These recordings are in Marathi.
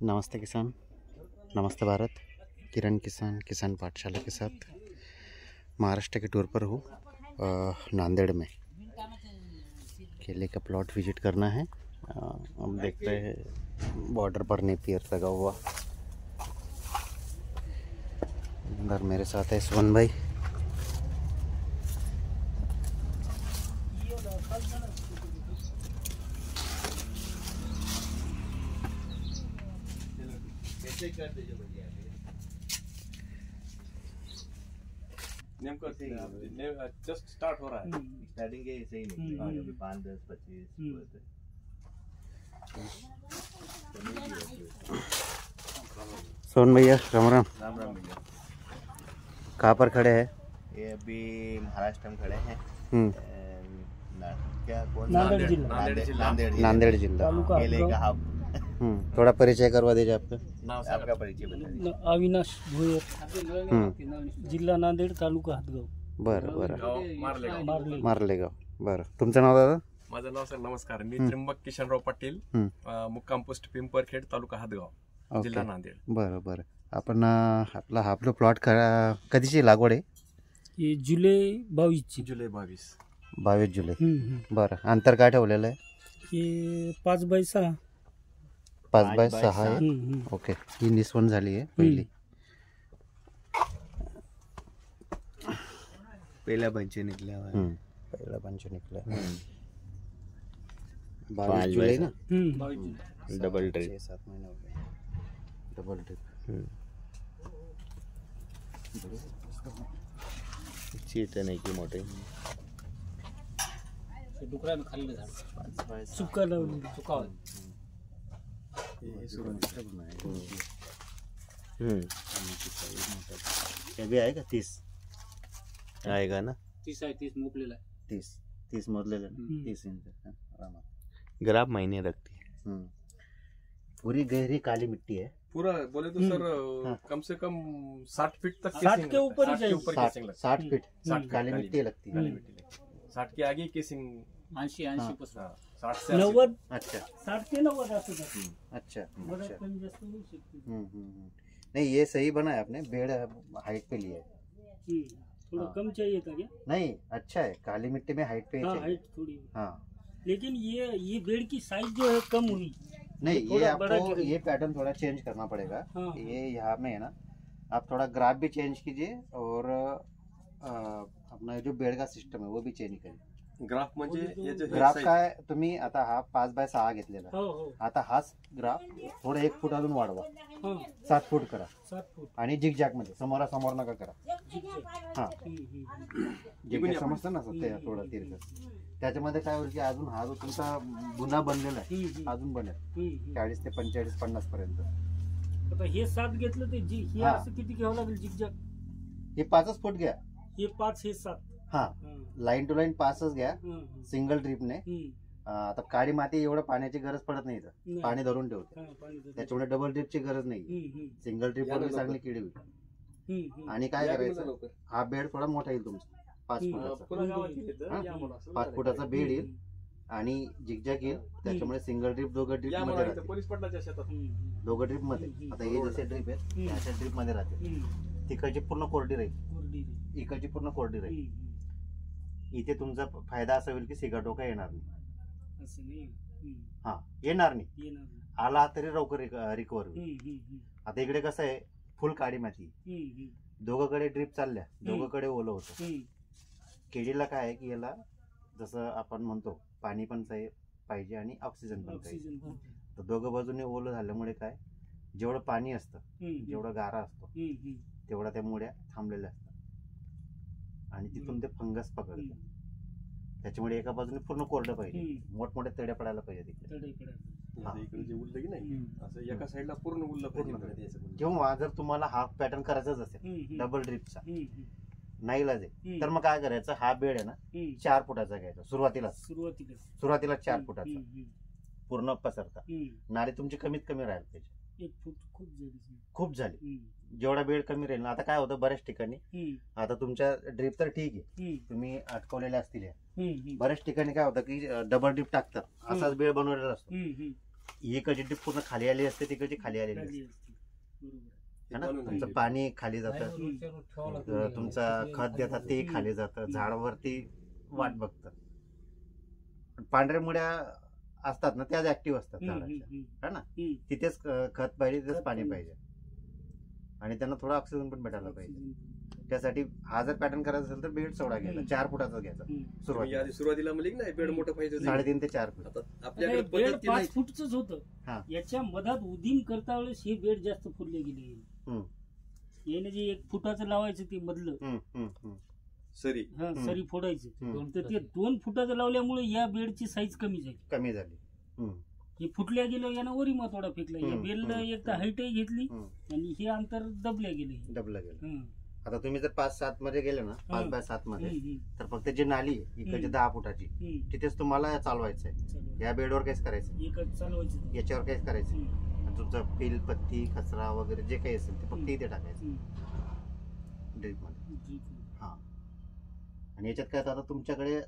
नमस्ते किसान, नमस्ते भारत। किरण किसान पाठशाला के साथ महाराष्ट्र के टूर पर हूँ। नांदेड़ में केले का प्लॉट विजिट करना है। हम देख रहे हैं बॉर्डर पर नेपियर लगा हुआ। अंदर मेरे साथ है सुमन भाई। जस्ट स्टार्ट हो रहा है। स्टार्टिंग के सही नहीं 5, 10, 25 सोन भैया राम राम। राम राम भैया। कहाँ पर खड़े हैं? ये अभी महाराष्ट्र में खड़े हैं। क्या कौन नांदेड़ जिला। नांदेड़ जिला केले का हाफ। थोड़ा परिचय करवा दीजिए आपका। आपका परिचय बताइए। अविनाश भोयर, जिल्हा नांदेड, तालुका हातगाव। बरं बरं मारले मारलेगाव। बरं, तुमचं नाव दादा? माझं नाव सर नमस्कार, मी त्र्यंबक किशनराव पाटील, मुक्काम पोस्ट पिंपरखेड, तालुका हातगाव, जिल्हा नांदेड. बरं बरं. आपण आपला प्लॉट कधीची लागवड आहे? हे जुलै 22 जुलै 22. 22 जुलै. बरं, अंतर काय ठेवलेलं आहे? हे 5x6. 5x6 आहे. ओके, ही निस्वन झाली आहे पहिली. पहिला पंच निकला पहिला पंच निकला. 22 जुलै ना. डबल ट्रिप 6-7 महिने हो गए. Double trip. चीट नाही की मोठे डुकरानं खाल्लं झाड. चुका लावली. चुका हे बी आहे का? 30 आएगा ना. 30 आहे. 30 मोपलेला आहे. 30 मोजलेलं ना. 30 इंच आरामात. ग्राफ महीने रखती है. पूरी गहरी काली मिट्टी है. पूरा बोले तो सर कम से कम 60 फीट तक 60 के ऊपर ही जाएगी. 60 फीट 60 काली मिट्टी लगती है. 60 के आगे केसिंग 80% 60 से 90. अच्छा 60 ते 90 असं जातं. अच्छा बरं अच्छा. कमी जास्त होऊ शकते. नहीं, ये सही बना है आपने. बेड हाइट पे लिया है. थोड़ा कम चाहिए था क्या? नहीं, अच्छा है. काली मिट्टी में हाइट पे ही हाँ, चाहिए. हाइट थोड़ी. हाँ, लेकिन ये बेड की साइज जो है कम हुई. नहीं, ये थोड़ा बड़ा आपको गिरे. ये पैटर्न थोड़ा चेंज करना पड़ेगा. हाँ. ये यहाँ में है ना, आप थोड़ा ग्राफ भी चेंज कीजिए और अपना जो बेड का सिस्टम है वो भी चेंज करिए. ग्राफ म्हणजे हे जे ग्राफ काय तुम्ही आता हा 5x6 घेतलेला. हो हो. आता हाच ग्राफ थोडं 1 फूट अजून वाढवा. हाँ, 7 फूट करा 7 फूट. आणि झिगझॅग मध्ये समोरासमोर नका करा. हा, झिगझॅग समजतं ना ते थोडं तिरकं. त्याच्यामध्ये काय होईल की अजून हा जो तुमचा गुन्हा बनलेला आहे अजून बनेल 40 ते 45, 50 पर्यंत. आता हे 7 घेतलं ते हे हा. असं किती घ्यावं लागेल जिगजॅग? हे 5च फूट घ्या. हे 5 हे 7. हा, लाईन टू लाईन 5च घ्या सिंगल ट्रिपने. आता काळी माती एवढं पाण्याची गरज पडत नाही इथं. पाणी धरून ठेवते. त्याच्यामुळे डबल ट्रिपची गरज नाही. सिंगल ट्रिप वर चांगली किडी होईल. आणि काय करायचं, हा बेड थोडा मोठा येईल तुमचा. 5 फुटाचा 5 फुटाचा बेड येईल आणि झिगझॅग येईल. त्याच्यामुळे सिंगल ट्रिप दोघं ट्रिप मध्ये राहते. पोलीस पटलाच्या शेतात दोघं ट्रिप मध्ये. आता हे जसे ट्रिप आहेत अशा ट्रिप मध्ये राहते. तिकडची पूर्ण कोरडी राहील, इकडची पूर्ण कोरडी राहील. इथे तुमचा फायदा असा होईल की सिगाटोका येणार नाही. हा, येणार नाही. आला तरी लवकर रिकवर होईल. आता इकडे कसं आहे, फुल काळी माती, दोघांकडे ड्रीप चालल्या, दोघांकडे ओलं होतं. केळीला काय आहे की याला जसं आपण म्हणतो पाणी पण पाहिजे आणि ऑक्सिजन पण पाहिजे. तर दोघं बाजूने ओलं झाल्यामुळे काय, जेवढं पाणी असतं, जेवढा गारा असतो तेवढा त्या मुळ्या थांबलेल्या असतात आणि तिथून ते फंगस पकडतात. त्याच्यामुळे एका बाजूने पूर्ण कोरडं पाहिजे, मोठमोठे तड्या पडायला पाहिजे तिकडे. इकडे जे उरलं की नाही असं एका साईडला पूर्ण उरलं पूर्ण. किंवा जर तुम्हाला हाफ पॅटर्न करायचाच असेल डबल ड्रिपचा, नाईलाज आहे, तर मग काय करायचं, हा बेड आहे ना 4 फुटाचा घ्यायचा सुरुवातीला 4 फुटाचा पूर्ण पसरता. नाली तुमची कमीत कमी राहायला पाहिजे. 1 फूट खूप झाली. जेवढा बेड कमी राहील ना. आता काय होतं बऱ्याच ठिकाणी, आता तुमच्या ड्रीप तर ठीक आहे, तुम्ही अटकवलेले असतील. बऱ्याच ठिकाणी काय होतं की डबल ड्रीप टाकतात, असाच बेड बनवलेला असतो. इकडची ड्रीप पूर्ण खाली आली असते, तिकडची खाली आलेली असते. खाली असते. बरोबर. है ना, तुमचं पाणी खाली जातं, तुमचं खत देतात ते खाली जातं, झाडावरती वाट बघतात. पांढऱ्या मुळ्या असतात ना, त्याच ऍक्टिव्ह असतात झाडाच्या, है ना. तिथेच खत पाहिजे, तिथेच पाणी पाहिजे, आणि त्यांना थोडा ऑक्सिजन पण भेटायला पाहिजे. त्यासाठी हा जर पॅटर्न करायचा असेल तर बेड चौडा घ्यायचा, 4 फुटाचा घ्यायचा सुरुवातीला म्हणजे नाही बेड मोठं पाहिजे 3.5 ते 4 फूट. आपल्याकडे बेड पद्धती 5 नाही. फूटच होतं. हा. याच्या मधात उदीम करता वेळेस हे बेड जास्त फुलले गेले. हम्म. याने जे 1 फुटाचं लावायचं ते मधलं सरी सरी फोडायचं, हम्म. तर ते 2 फुटाचं लावल्यामुळे या बेडची साईज कमी झाली. कमी झाली. हे फुटल्या गेलं, यानं वरी मातोडा फेकला. या बेलला एक तर हाईटही घेतली आणि हे अंतर दबल्या गेले. डबलं गेलं. आता तुम्ही जर 5-7 मध्ये गेले ना, 5x7 मध्ये, तर फक्त जी नाली आहे इकडची 10 फुटाची, तिथेच तुम्हाला चालवायचं आहे. या बेडवर काहीच करायचं, एकच चालवायचं. याच्यावर काहीच करायचं. आणि तुमचं पील, पत्ती, कचरा वगैरे जे काही असेल ते फक्त इथे टाकायचं ड्रीप मध्ये. हा. आणि याच्यात काय, आता तुमच्याकडे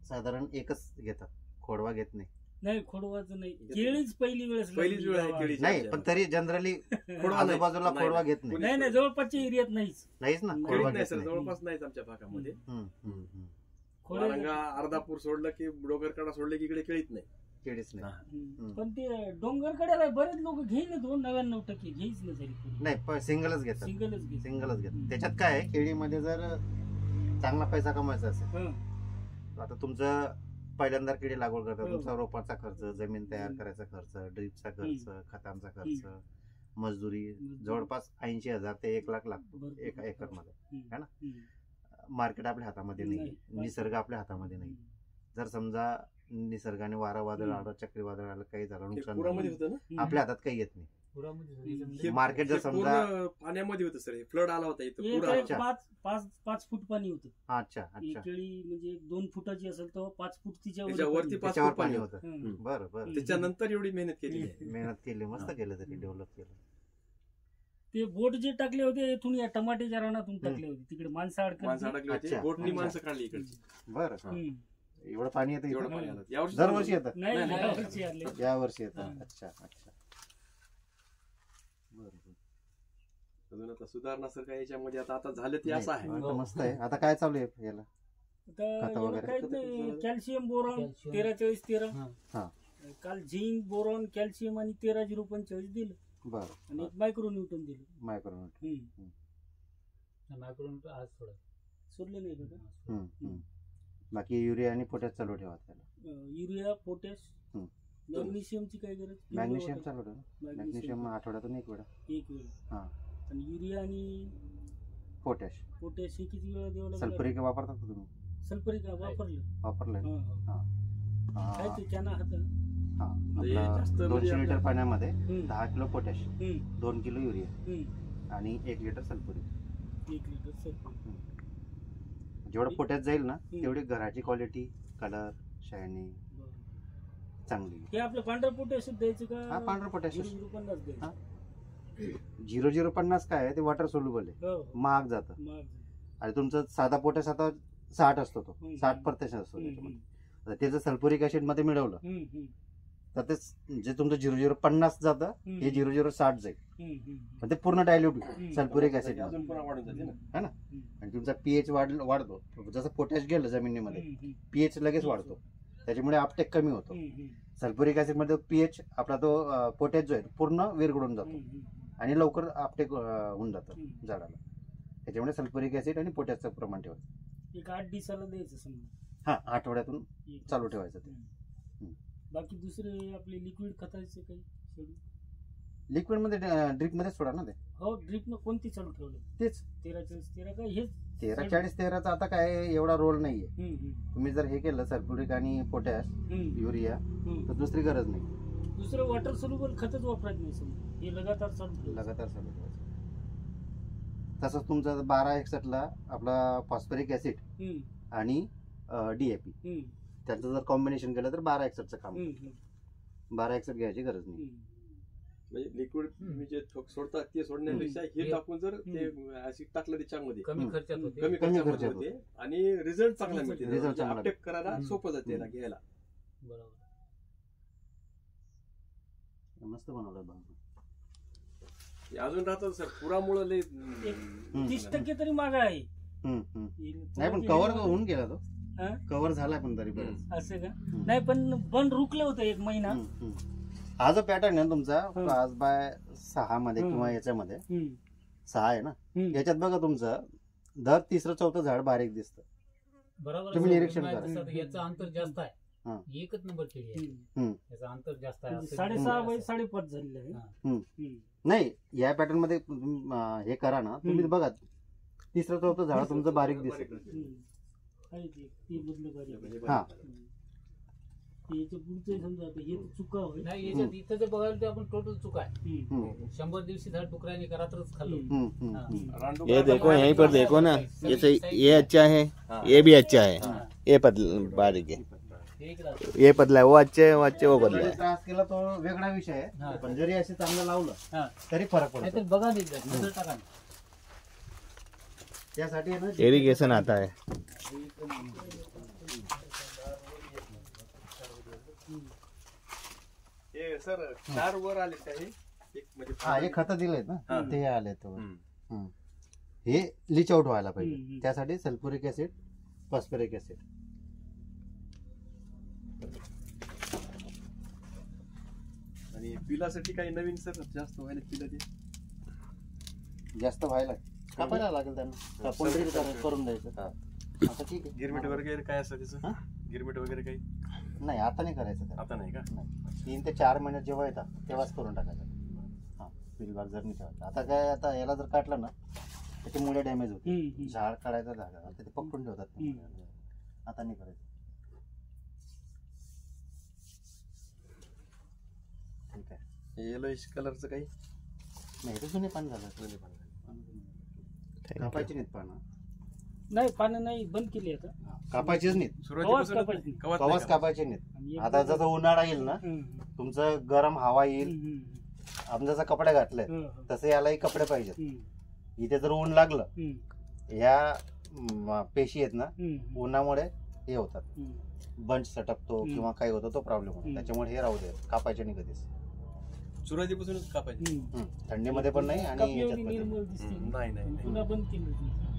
साधारण एकच घेतात, खोडवा घेत नाही. नाही, खोडवाचं नाही. केळीच पहिलीच वेळ आहे केळीची. नाही, पण तरी जनरली आजूबाजूला खोडवा घेत नाही. नाही, जवळपासच्या एरियात नाहीच ना, खोडवा घेत नाही. जवळपास नाहीच आमच्या भागामध्ये. खोडवा अर्धापूर सोडलं की डोंगरकडा सोडलं की इकडे केळीत नाही. केळीच नाही. पण ते डोंगरकड्याला बरेच लोक घेईन 99% घेईच नाही. नाही, सिंगलच घेतात. सिंगलच घेतात. त्याच्यात काय आहे, केळीमध्ये जर चांगला पैसा कमवायचा असेल, आता तुमचं पहिल्यांदा केळी लागवड करतात, तुमचा रोपाचा खर्च, जमीन तयार करायचा खर्च, ड्रीपचा खर्च, खतांचा खर्च, मजुरी जवळपास 80,000 ते 1,00,000 लागतो 1 एकर मध्ये, है ना. मार्केट आपल्या हातामध्ये नाही, निसर्ग आपल्या हातामध्ये नाही. जर समजा निसर्गाने वारा वादळ आलं, चक्रीवादळ आलं, काही झालं, नुकसान झालं, आपल्या हातात काही येत नाही. मार्केट जर समजा पाण्यामध्ये होतं सर, फ्लड आला होता इथं. 5 फूट पाणी होतं. अच्छा. केळी म्हणजे 2 फुटाची असेल तर 5 फूट त्याच्यावरती त्याच्यावर पाणी होतं. बरं. त्याच्यानंतर एवढी मेहनत केली. मस्त केलं तरी, डेव्हलप केलं. ते बोट जे टाकले होते इथून या टमाट्याच्या रानातून टाकले होते, तिकडे माणसं अडकली होती, बोटनी माणसं काढली इकडची. बरं. एवढं पाणी येतं एवढं पाणी आलं. दरवर्षी येतं. नाही, यावर्षी येतं. अच्छा. अजून आता सुधारणा सर काय याच्यामध्ये आता झालं ते असं आहे. मस्त आहे. आता काय चालू आहे याला, खत वगैरे? काहीच नाही, कॅल्शियम बोरॉन 13-40-13, काल झिंक, बोरॉन, कॅल्शियम आणि 13-0-45 दिलं. बरं. आणि एक मायक्रोन्यूटन दिलं. मायक्रोन्यूटन आज थोडं सोडलं नाही का? बाकी युरिया आणि पोटॅश चालू ठेवा त्याला. युरिया, पोटॅश, मॅग्नेशियमची काय गरज? मॅग्नेशियम चालू ठेवा. मॅग्नेशियम आठवड्यातून एक वेळा. हा. आणि युरिया आणि पोटॅश हे किती वेळा द्यावं लागेल? सल्फ्युरिक वापरतात का तुम्ही? सल्फ्युरिक वापरलं. काय ते कॅना हात 200 लिटर पाण्यामध्ये 10 किलो पोटॅश, 2 किलो युरिया आणि 1 लिटर सल्फ्युरिक. 1 litre sulphuric. जेवढं पोटॅश जाईल ना, तेवढी घराची क्वालिटी, कलर, शायनिंग चांगली. हे आपलं पांढरं पोटॅश द्यायचं का? हा, पांढरं पोटॅश. 0-0-50 द्यायचं. 0-0-50 काय आहे, ते वॉटर सोल्युबल आहे, महाग जातं. आणि तुमचं साधा पोटॅश आता 60 असतो, तो 60% असतो त्याच्यामध्ये. ते जर सल्फ्युरिक ऍसिड मध्ये मिळवलं तर ते जे तुमचं 0-0-50 जातं, हे 0-0-60 जाईल. पण ते पूर्ण डायल्यूट सल्फ्युरिक ऍसिड है ना. आणि तुमचा पीएच वाढतो. जसं पोटॅश गेलं जमिनीमध्ये, पीएच लगेच वाढतो, त्याच्यामुळे आपटेक कमी होतो. सल्फ्युरिक ऍसिड मध्ये पीएच आपला तो पोटॅश जो आहे पूर्ण विरघळून जातो आणि लवकर आपटेक होऊन जातं झाडाला. त्याच्यामुळे सल्फ्युरिक ऍसिड आणि पोटॅशचं प्रमाण ठेवायचं. एक 8 दिवसाला द्यायचं समजा. हा, आठवड्यातून चालू ठेवायचं ते. बाकी दुसरे आपले लिक्विड खताचे काही लिक्विड मध्ये ड्रिप मध्ये सोडा ना ते. हो, ड्रिप न कोणती चालू ठेवलं? तेच 13-40-13 काय हेच 13-40-13चा आता काय एवढा रोल नाहीये. तुम्ही जर हे केलं सल्फ्युरिक आणि पोटॅश, युरिया, तर दुसरी गरज नाही. दुसरं वॉटर सोल्युबल खतच वापरायचं नाही समजा, हे लगातार चालू ठेवायचं. तसंच तुमचा 1261 ला आपला फॉस्फरिक ऍसिड आणि DAP त्यांचं जर कॉम्बिनेशन केलं तर 1261चं काम. 1261 घ्यायची गरज नाही. म्हणजे लिक्विड तुम्ही जे सोडतात ते सोडण्यापेक्षा हे टाकून जर ते ऍसिड टाकलं त्याच्यामध्ये कमी खर्चात होते आणि रिझल्ट चांगला मिळते. अपटेक करायला सोपं जाते घ्यायला. बरोबर. मस्त बनवलं बांबू. अजून राहतात सर, पुरामुळे लय 30% तरी मागा आहे. नाही पण कव्हर होऊन गेला तो, हा? कव्हर झालाय पण तरी बरं. असं का? नाही पण बंद रुकलं होतं 1 महिना. हा जो पॅटर्न आहे ना तुमचा 5x6 मध्ये किंवा याच्यामध्ये 6 आहे ना, याच्यात बघा तुमचं दर 3-4 झाड बारीक दिसतं. बरोबर तुम्ही आहे. निरीक्षण नाही, करा. तसं याचं अंतर जास्त आहे. हा. एकच नंबर केळी आहे. याचं अंतर जास्त आहे. असं 6.5 बाय 5.5 झालेलं आहे. हा. नाही या पॅटर्न मध्ये हे करा ना तुम्ही, बघा 3-4 झाड तुमचं बारीक दिसत. आहे ते मधलं बारीक. हा याच्या पुढचं समजा आता हे चुका होय. नाही याच्यात इथं जर बघायला तर आपण टोटल चुका आहे. 100 दिवशी झाड डुकराने करा तरच खाल्लो. ये देखो यहीं पर देखो ना, जैसे ये अच्छा है, ये भी अच्छा है, ये पतला बारीक है, ये पतला है, वो अच्छे वो अच्छे, वो पतला जरी है. त्रास केला तो वेगळा विषय आहे, पण जरी असे चांगलं लावलं तरी फरक पडतो. नाहीतर बघा नाही नजर टाका ना. त्यासाठी आहे ना इरिगेशन आता है. हे सर 4 वर आले का हे? एक म्हणजे हा हे खतं दिलेत ना ते आले तो. हे लिच आउट व्हायला पाहिजे, त्यासाठी सल्फ्युरिक ऍसिड, फॉस्फरिक ऍसिड. आणि पिलासाठी काही नवीन सर जास्त व्हायला पिला ते जास्त व्हायला कापायला लागेल त्यांना, कापून ड्रिल करून द्यायचं. आता ठीक आहे. गिरमिट वगैरे काय असतं त्याचं? गिरमिट वगैरे काही नाही आता नाही करायचं त्याला. आता नाही का? नाही 3 ते 4 महिने जेव्हा येतात तेव्हाच करून टाकायचं. हा पिलबाग जर नाही ठेवायचं. आता काय, आता याला जर काटलं ना त्याची मुळे डॅमेज होते. झाड काढायचं झाड आता ते पकडून ठेवतात ते मुळे. आता नाही करायचं. ठीक आहे. येलोइश कलरचं काही नाही ते जुने पान झालं. जुने पान कापायची नाहीत पानं. नाही पानं नाही बंद केली आता. कापायचीच नाहीत. सुरुवातीपासून कापायची. कवाच कापायचे नाहीत. आता जसं उन्हाळा येईल ना तुमचं गरम हवा येईल, आपण जसं कपडे घातले तसे यालाही कपडे पाहिजेत. इथे जर ऊन लागलं ह्या पेशी आहेत ना उन्हामुळे हे होतात, बंच सटकतो किंवा काही होतो तो प्रॉब्लेम होतो. त्याच्यामुळे हे राहू दे, कापायचे नाही कधीच. सुरुवातीपासूनच कापायची. थंडीमध्ये पण नाही आणि कापली याच्यात एवढी पण नाही. निर्मळ दिसते. नाही नाही नाही. पुन्हा बंद केली होती.